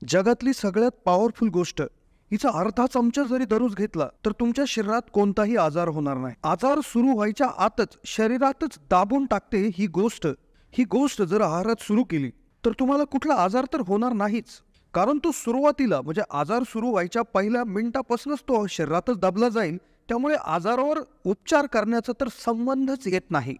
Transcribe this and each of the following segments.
जगातली सगळ्यात पॉवरफुल गोष्ट हिचा अर्धा चमचा जरी दररोज घेतला तर तुमच्या शरीरात कोणताही आजार होणार नाही. आजार सुरू व्हायच्या आतच शरीरातच दाबून टाकते ही गोष्ट जर आहारात सुरू केली तर तुम्हाला कुठला आजार तर होणार नाहीच. कारण तो सुरुवातीला म्हणजे आजार सुरू व्हायच्या पहिल्या मिनिटापासूनच तो शरीरातच दाबला जाईल. त्यामुळे आजारावर उपचार करण्याचा तर संबंधच येत नाही.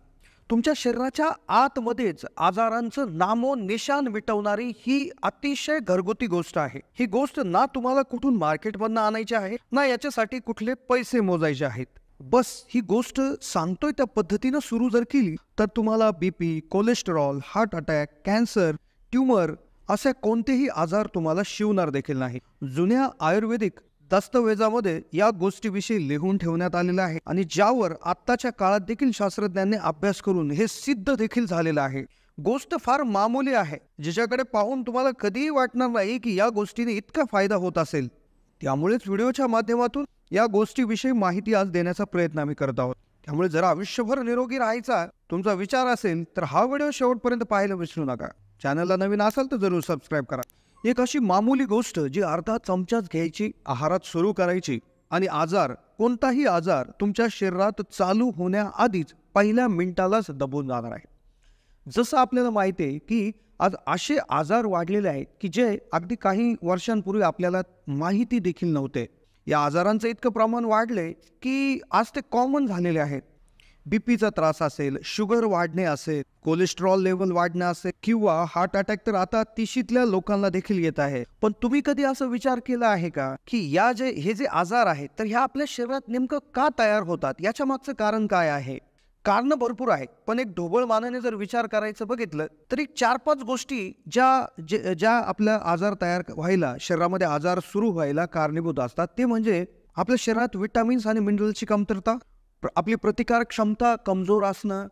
तुमच्या शरीराच्या आतमध्येच आजारांचं नामोनिशाण मिटवणारी ही अतिशय घरगुती गोष्ट आहे. ही गोष्ट ना तुम्हाला कुठून मार्केटमधनं आणायची आहे ना याच्यासाठी कुठले पैसे मोजायचे आहेत. बस ही गोष्ट सांगतोय त्या पद्धतीनं सुरू जर केली तर तुम्हाला BP, cholesterol, heart attack, cancer, tumour असे कोणतेही आजार तुम्हाला शिवणार देखील नाही. जुन्या आयुर्वेदिक दस्तऐवजामध्ये या गोष्टीविषयी लिहून ठेवण्यात आलेलं आहे आणि ज्यावर आत्ताच्या काळात देखील शास्त्रज्ञांनी अभ्यास करून हे सिद्ध देखील झालेलं आहे. गोष्ट फार मामूली आहे, जिच्याकडे पाहून तुम्हाला कधीही वाटणार नाही की या गोष्टीने इतका फायदा होत असेल. त्यामुळेच व्हिडिओच्या माध्यमातून या गोष्टीविषयी माहिती आज देण्याचा प्रयत्न आम्ही करत आहोत. त्यामुळे जर आयुष्यभर निरोगी राहायचा तुमचा विचार असेल तर हा व्हिडिओ शेवटपर्यंत पाहायला विसरू नका. चॅनलला नवीन असाल तर जरूर सबस्क्राईब करा. एक अशी मामूली गोष्ट जी अर्धा चमचाच घ्यायची, आहारात सुरू करायची आणि कोणताही आजार तुमच्या शरीरात चालू होण्याआधीच पहिल्या मिनिटालाच दबून जाणार आहे. जसं आपल्याला माहिती आहे की आज असे आजार वाढलेले आहेत की जे अगदी काही वर्षांपूर्वी आपल्याला माहिती देखील नव्हते. या आजारांचं इतकं प्रमाण वाढले की आज ते कॉमन झालेले आहेत. बीपीचा त्रास असेल, शुगर वाढणे असेल, कोलेस्ट्रॉल लेवल वाढणे असेल किंवा हार्ट अटॅक तर आता 30ल्या लोकांना देखील येत आहे. पण तुम्ही कधी असं विचार केला आहे का की हे जे आजार आहेत तर ह्या आपल्या शरीरात नेमकं का तयार होतात? याच्या मागचं कारण काय आहे? कारण भरपूर आहेत, पण एक ढोबळ मानाने जर विचार करायचं बघितलं तरी 4-5 गोष्टी ज्या आपल्या आजार तयार व्हायला, शरीरामध्ये आजार सुरू व्हायला कारणीभूत असतात. ते म्हणजे आपल्या शरीरात विटामिन्स आणि मिनरलची कमतरता, आपली प्रतिकारक क्षमता कमजोर असणं.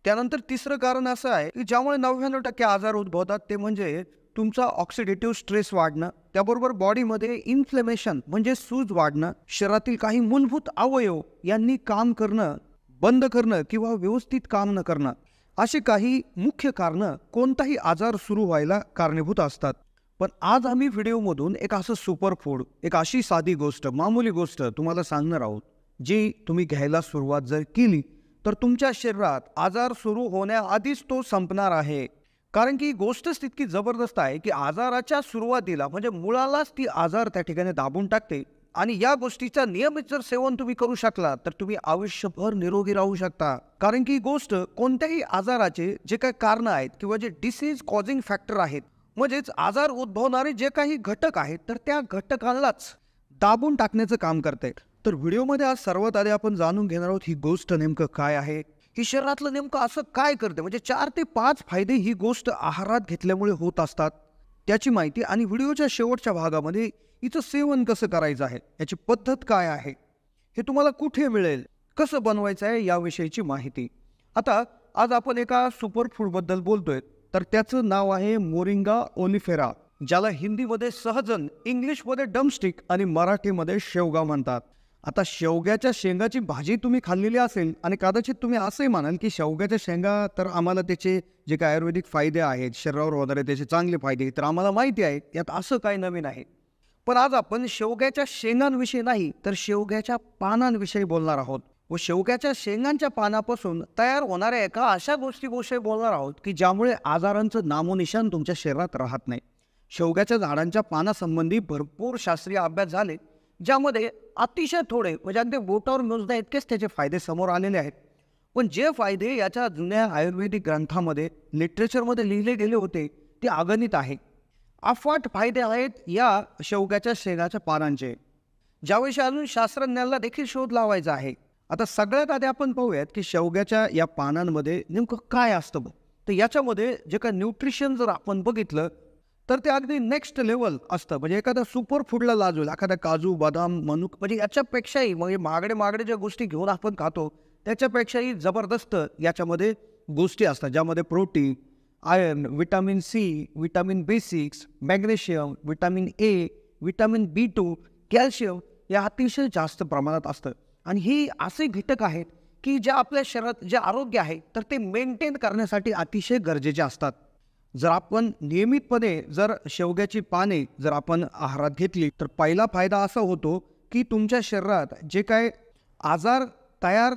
त्यानंतर तिसरं कारण असं आहे की ज्यामुळे 99% आजार उद्भवतात ते म्हणजे तुमचा ऑक्सिडेटिव्ह स्ट्रेस वाढणं, त्याबरोबर बॉडीमध्ये इन्फ्लेमेशन म्हणजे सूज वाढणं, शरीरातील काही मूलभूत अवयव यांनी काम करणं बंद करणं किंवा व्यवस्थित काम न करणं, अशी काही मुख्य कारणं कोणताही आजार सुरू व्हायला कारणीभूत असतात. पण आज आम्ही व्हिडिओमधून एक असं सुपरफूड, एक अशी साधी गोष्ट, मामूली गोष्ट तुम्हाला सांगणार आहोत जी तुम्ही घ्यायला सुरुवात जर केली तर तुमच्या शरीरात आजार सुरू होण्याआधीच तो संपणार आहे. कारण की ही गोष्टच तितकी जबरदस्त आहे की आजाराच्या सुरुवातीला म्हणजे मुळालाच ती आजार त्या ठिकाणी दाबून टाकते. आणि या गोष्टीचा नियमित जर सेवन तुम्ही करू शकला तर तुम्ही आयुष्यभर निरोगी राहू शकता. कारण की ही गोष्ट कोणत्याही आजाराचे जे काही कारण आहेत किंवा जे डिसीज कॉझिंग फॅक्टर आहेत, म्हणजेच आजार उद्भवणारे जे काही घटक आहेत तर त्या घटकांनाच दाबून टाकण्याचं काम करते. तर व्हिडिओमध्ये आज सर्वात आधी आपण जाणून घेणार आहोत ही गोष्ट नेमकं काय आहे, ही शरीरातलं नेमकं असं काय करते. म्हणजे 4 ते 5 फायदे ही गोष्ट आहारात घेतल्यामुळे होत असतात त्याची माहिती, आणि व्हिडिओच्या शेवटच्या भागामध्ये हिचं सेवन कसं करायचं आहे, याची पद्धत काय आहे, हे तुम्हाला कुठे मिळेल, कसं बनवायचं आहे याविषयीची माहिती. आता आज आपण एका सुपरफूडबद्दल बोलतोय तर त्याचं नाव आहे मोरिंगा ओलिफेरा, ज्याला हिंदीमध्ये सहजन, इंग्लिशमध्ये डमस्टिक आणि मराठीमध्ये शेवगा म्हणतात. आता शेवग्याच्या शेंगाची भाजी तुम्ही खाल्लेली असेल आणि कदाचित तुम्ही असंही म्हणाल की शेवग्याच्या शेंगा तर आम्हाला त्याचे जे काही आयुर्वेदिक फायदे आहेत, शरीरावर होणारे त्याचे चांगले फायदे तर आम्हाला माहिती आहेत, यात असं काही नवीन आहे. पण आज आपण शेवग्याच्या शेंगांविषयी नाही तर शेवग्याच्या पानांविषयी बोलणार आहोत व शेवग्याच्या शेंगांच्या पानापासून तयार होणाऱ्या एका अशा गोष्टीविषयी बोलणार आहोत की ज्यामुळे आजारांचं नामोनिशाण तुमच्या शरीरात राहत नाही. शेवग्याच्या झाडांच्या पानासंबंधी भरपूर शास्त्रीय अभ्यास झाले, ज्यामध्ये अतिशय थोडे म्हणजे अगदी बोटावर मोजण्या इतकेच त्याचे फायदे समोर आलेले आहेत. पण जे फायदे याच्या जुन्या आयुर्वेदिक ग्रंथामध्ये, लिटरेचरमध्ये लिहिले गेले होते ते अगणित आहे. अफाट फायदे आहेत या शेवग्याच्या शेंगाच्या पानांचे, ज्याविषयी अजून शास्त्रज्ञांना देखील शोध लावायचा आहे. आता सगळ्यात आधी आपण पाहूयात की शेवग्याच्या या पानांमध्ये नेमकं काय असतं. तर याच्यामध्ये जे काही न्यूट्रिशन जर आपण बघितलं तर ते अगदी नेक्स्ट लेवल असतं. म्हणजे एखाद्या सुपर फूडला लाजवेल, एखाद्या काजू, बदाम, मनुक, म्हणजे याच्यापेक्षाही म्हणजे महागडे ज्या गोष्टी घेऊन आपण खातो त्याच्यापेक्षाही जबरदस्त याच्यामध्ये गोष्टी असतात, ज्यामध्ये protein, iron, vitamin C, vitamin B6, magnesium, vitamin A, vitamin B2, calcium या अतिशय जास्त प्रमाणात असतं. आणि ही असे घटक आहेत की ज्या आपल्या शरीरात जे आरोग्य आहे तर ते मेंटेन करण्यासाठी अतिशय गरजेचे असतात. जर आपण नियमितपणे जर शेवग्याची पाने जर आपण आहारात घेतली तर पहिला फायदा असा होतो की तुमच्या शरीरात जे काय आजार तयार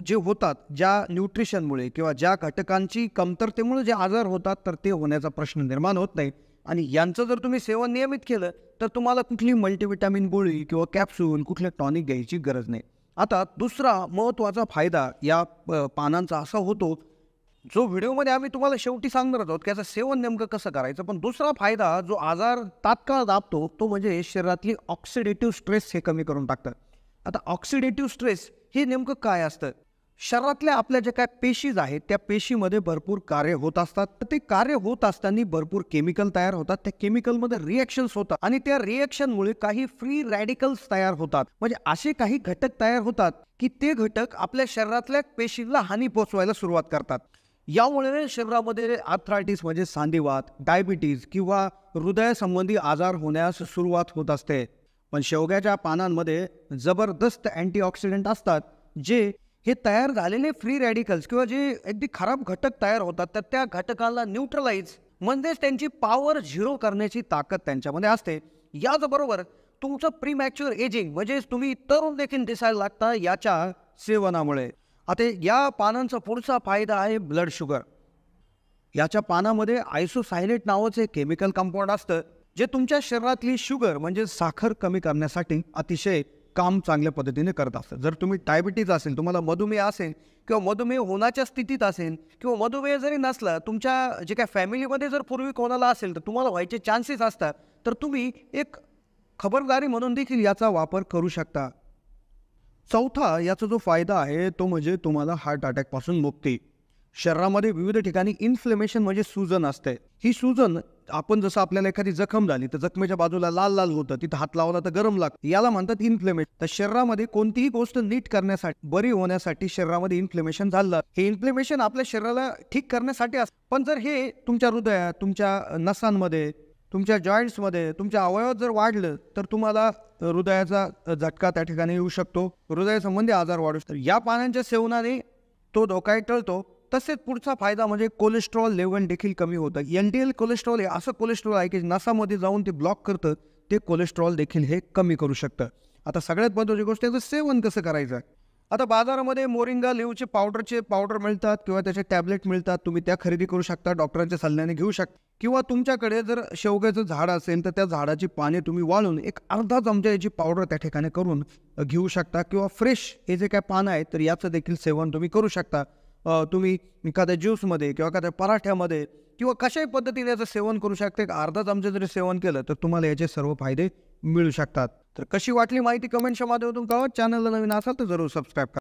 जे होतात, ज्या न्यूट्रिशनमुळे किंवा ज्या घटकांची कमतरतेमुळे जे आजार होतात, तर ते होण्याचा प्रश्न निर्माण होत नाही. आणि यांचं जर तुम्ही सेवन नियमित केलं तर तुम्हाला कुठली मल्टीविटॅमिन गोळी किंवा कॅप्सूल, कुठले टॉनिक घ्यायची गरज नाही. आता दुसरा महत्त्वाचा फायदा या पानांचा असा होतो, जो व्हिडिओमध्ये आम्ही तुम्हाला शेवटी सांगणार आहोत की याचं सेवन नेमकं कसं करायचं. पण दुसरा फायदा जो आजार तात्काळ दाबतो तो म्हणजे शरीरातली ऑक्सिडेटिव्ह स्ट्रेस हे कमी करून टाकतं. आता ऑक्सिडेटिव्ह स्ट्रेस हे नेमकं काय असतं? शरीरातल्या आपल्या ज्या काय पेशीज आहेत त्या पेशीमध्ये भरपूर कार्य होत असतात. तर ते कार्य होत असताना भरपूर केमिकल तयार होतात. त्या केमिकलमध्ये रिएक्शन्स होतात आणि त्या रिएक्शनमुळे काही फ्री रॅडिकल्स तयार होतात. म्हणजे असे काही घटक तयार होतात की ते घटक आपल्या शरीरातल्या पेशींना हानी पोचवायला सुरुवात करतात. यामुळे शरीरामध्ये आर्थरायटिस म्हणजे सांधेवात, डायबिटीज किंवा हृदयासंबंधी आजार होण्यास सुरुवात होत असते. पण शेवग्याच्या पानांमध्ये जबरदस्त अँटीऑक्सिडंट असतात जे हे तयार झालेले फ्री रॅडिकल्स किंवा जे अगदी खराब घटक तयार होतात तर त्या घटकांना न्यूट्रलाइज म्हणजेच त्यांची पॉवर झिरो करण्याची ताकद त्यांच्यामध्ये असते. याचबरोबर तुमचं प्रीमॅच्युअर एजिंग म्हणजे तुम्ही तरुण देखील दिसायला लागता याच्या सेवनामुळे. आता या पानांचा पुढचा फायदा आहे ब्लड शुगर. याच्या पानामध्ये आयसोसायनेट नावाचे केमिकल कंपाऊंड असतं जे तुमच्या शरीरातली शुगर म्हणजे साखर कमी करण्यासाठी अतिशय काम चांगल्या पद्धतीने करत असतं. जर तुम्ही डायबिटीज असेल, तुम्हाला मधुमेह असेल किंवा मधुमेह होण्याच्या स्थितीत असेल किंवा मधुमेह जरी नसला तुमच्या जे काय फॅमिलीमध्ये जर पूर्वी कोणाला असेल तर तुम्हाला व्हायचे चान्सेस असतात, तर तुम्ही एक खबरदारी म्हणून देखील याचा वापर करू शकता. चौथा याचा जो फायदा आहे तो म्हणजे तुम्हाला हार्ट अटॅकपासून मुक्ती. शरीरामध्ये विविध ठिकाणी इन्फ्लेमेशन म्हणजे सूजन असते. ही सूजन आपण जसं आपल्याला एखादी जखम झाली तर जखमेच्या बाजूला लाल लाल होतं, तिथं हात लावला तर गरम लागतं, याला म्हणतात इन्फ्लेमेशन. तर शरीरामध्ये कोणतीही गोष्ट नीट करण्यासाठी, बरी होण्यासाठी शरीरामध्ये इन्फ्लेमेशन झालं, हे इन्फ्लेमेशन आपल्या शरीराला ठीक करण्यासाठी असतं. पण जर हे तुमच्या हृदयात, तुमच्या नसांमध्ये, तुमच्या जॉईंट्समध्ये, तुमच्या अवयवात जर वाढलं तर तुम्हाला हृदयाचा झटका त्या ठिकाणी येऊ शकतो, हृदयासंबंधी आजार वाढू शकतो. या पानांच्या सेवनाने तो धोका टळतो. तसेच पुढचा फायदा म्हणजे कोलेस्ट्रॉल लेवल देखील कमी होतं. LDL कोलेस्ट्रॉल हे असं कोलेस्ट्रॉल आहे की नसामध्ये जाऊन ते ब्लॉक करतं, ते कोलेस्ट्रॉल देखील हे कमी करू शकतं. आता सगळ्यात महत्त्वाची गोष्ट याचं सेवन कसं करायचं. आता बाजारामध्ये मोरिंगा लिव्हचे पावडर मिळतात किंवा त्याचे टॅबलेट मिळतात. तुम्ही त्या खरेदी करू शकता, डॉक्टरांच्या सल्ल्याने घेऊ शकता. किंवा तुमच्याकडे जर शेवग्याचं झाड असेल तर त्या झाडाची पाने तुम्ही वाळून एक अर्धा चमचा याची पावडर त्या ठिकाणी करून घेऊ शकता. किंवा फ्रेश हे जे काय पानं आहेत तर याचं देखील सेवन तुम्ही करू शकता. तुम्ही एखाद्या ज्यूसमध्ये किंवा एखाद्या पराठ्यामध्ये किंवा कशाही पद्धतीने याचं सेवन करू शकता. एक अर्धा चमचा जरी सेवन केलं तर तुम्हाला याचे सर्व फायदे मिळू शकतात. तर कशी वाटली माहिती कमेंटच्या माध्यमातून कळवा. चॅनलला नवीन असाल तर जरूर सबस्क्राईब करा.